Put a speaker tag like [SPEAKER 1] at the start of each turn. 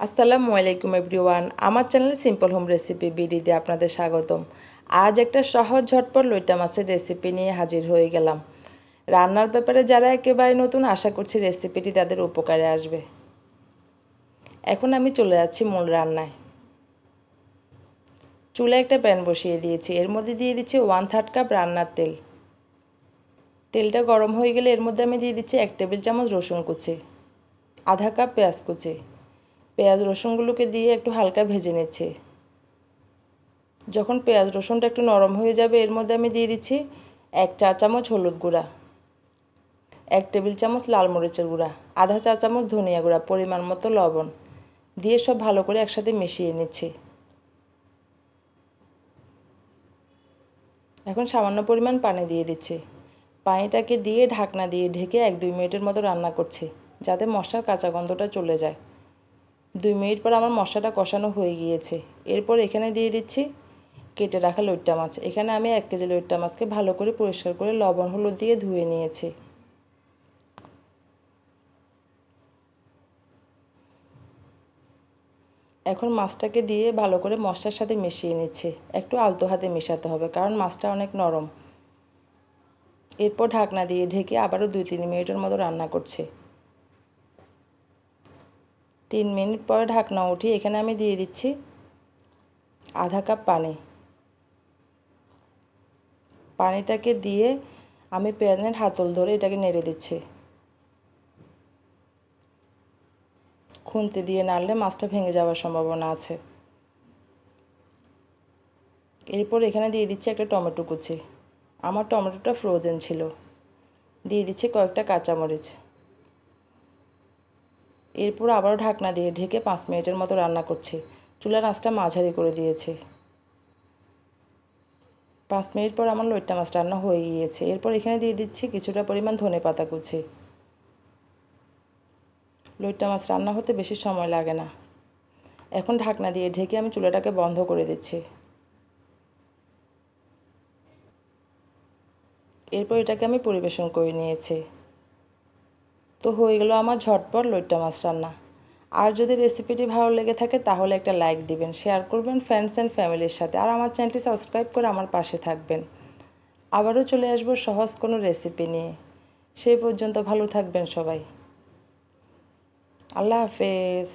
[SPEAKER 1] আসসালামু আলাইকুম এভরিওয়ান, আমার চ্যানেল সিম্পল হোম রেসিপি বিডিতে আপনাদের স্বাগতম। আজ একটা সহজ ঝটপট লইট্টা মাছের রেসিপি নিয়ে হাজির হয়ে গেলাম। রান্নার ব্যাপারে যারা একেবারে নতুন, আশা করছি রেসিপিটি তাদের উপকারে আসবে। এখন আমি চলে যাচ্ছি মূল রান্নায়। চুলায় একটা প্যান বসিয়ে দিয়েছি, এর মধ্যে দিয়ে দিচ্ছি 1/3 কাপ রান্নার তেল। তেলটা গরম হয়ে গেলে এর মধ্যে আমি দিয়ে দিচ্ছি 1 টেবিল চামচ রসুন কুচি, আধা কাপ পেঁয়াজ কুচি। পেঁয়াজ রসুনগুলোকে দিয়ে একটু হালকা ভেজে নিচ্ছি। যখন পেঁয়াজ রসুনটা একটু নরম হয়ে যাবে এর মধ্যে আমি দিয়ে দিচ্ছি 1 চা চামচ হলুদ গুঁড়া, 1 টেবিল চামচ লাল মরিচের গুঁড়া, আধা চা চামচ ধনিয়া গুঁড়া, পরিমাণ মতো লবণ দিয়ে সব ভালো করে একসাথে মিশিয়ে নিচ্ছি। এখন সামান্য পরিমাণ পানি দিয়ে দিচ্ছি। পানিটাকে দিয়ে ঢাকনা দিয়ে ঢেকে 1-2 মিনিটের মতো রান্না করছি, যাতে মশলার কাঁচা গন্ধটা চলে যায়। 2 মিনিট পর আমার মশলাটা কষানো হয়ে গিয়েছে। এরপর এখানে দিয়ে দিচ্ছি কেটে রাখা লইট্টা মাছ। এখানে আমি 1 কেজি লইট্টা মাছকে ভালো করে পরিষ্কার করে লবণ হলুদ দিয়ে ধুয়ে নিয়েছি। এখন মাছটাকে দিয়ে ভালো করে মশলার সাথে মিশিয়ে নিচ্ছি। একটু আলতো হাতে মেশাতে হবে, কারণ মাছটা অনেক নরম। এরপর ঢাকনা দিয়ে ঢেকে আবারও 2-3 মিনিটের মতো রান্না করছি। 3 মিনিট পরে ঢাকনা উঠিয়ে এখানে আমি দিয়ে দিচ্ছি আধা কাপ পানি। পানিটাকে দিয়ে আমি প্যানের হাতল ধরে এটাকে নেড়ে দিচ্ছি। খুন্তি দিয়ে নাড়লে মাছটা ভেঙে যাওয়ার সম্ভাবনা আছে। এরপর এখানে দিয়ে দিচ্ছি একটা টমেটো কুচি। আমার টমেটোটা ফ্রোজেন ছিল। দিয়ে দিচ্ছি কয়েকটা কাঁচামরিচ। এরপর আবারও ঢাকনা দিয়ে ঢেকে 5 মিনিটের মতো রান্না করছি। চুলার আঁচটা মাঝারি করে দিয়েছি। 5 মিনিট পর আমার লইট্টা মাছ রান্না হয়ে গিয়েছে। এরপর এখানে দিয়ে দিচ্ছি কিছুটা পরিমাণ ধনেপাতা কুচি। লইট্টা মাছ রান্না হতে বেশি সময় লাগে না। এখন ঢাকনা দিয়ে ঢেকে আমি চুলাটাকে বন্ধ করে দিচ্ছি। এরপর এটাকে আমি পরিবেশন করে নিয়েছি। তো হয়ে গেল আমার ঝটপট লইট্টা মাছ রান্না। আর যদি রেসিপিটি ভালো লেগে থাকে তাহলে একটা লাইক দিবেন, শেয়ার করবেন ফ্রেন্ডস অ্যান্ড ফ্যামিলির সাথে, আর আমার চ্যানেলটি সাবস্ক্রাইব করে আমার পাশে থাকবেন। আবারও চলে আসবো সহজ কোনো রেসিপি নিয়ে। সেই পর্যন্ত ভালো থাকবেন সবাই। আল্লাহ হাফেজ।